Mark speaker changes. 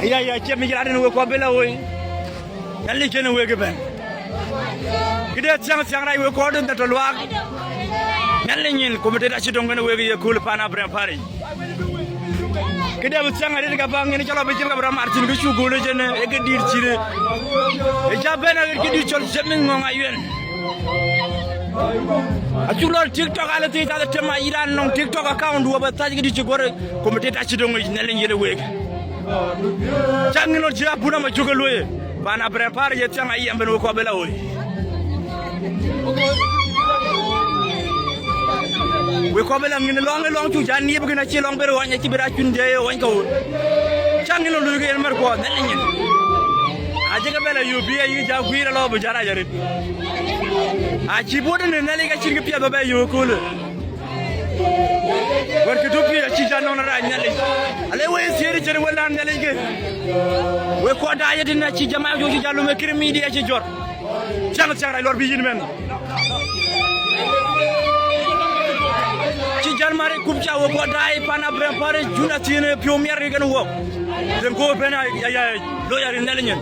Speaker 1: ya chemi jira we ko bela we yalli kene we geben gide chang rai we ko den to lwa yalli nyin comité da ci dongene we ye kul pana préparé gide bu chang rai ga bang ni chalo be jim ga bram martin ga chu gole jene e ga dir chire e jabena ga dir chol chemi ngonga yuen Aculol TikTok ala te ta tema Iran non TikTok account wo ba taji di ci gore comité ta ci dongo ne len yele wek jangino ci abuna ma jogaloye bana prepare ye tanga yambe no ko bela woy we ko bela ngine long ci janni yebe na ci long bere wanya ci bira cunde won ko jangino lu ge mer ko ne len yen ajaga bela yubi yi ja guira lo bu jara jarit a ci bodo ne nali ga cirga piya ba yo ko le war ke dopi ci janno na ra nyale ale way seri jere wala nyale ge we ko da yati na ci jama joju jallu me krimi di ci jor jang ra lor bi yin men ci jan mare kubja wo ko dai pana prepare juna tine premier gen wo den ko bena ya lo yari nale nyen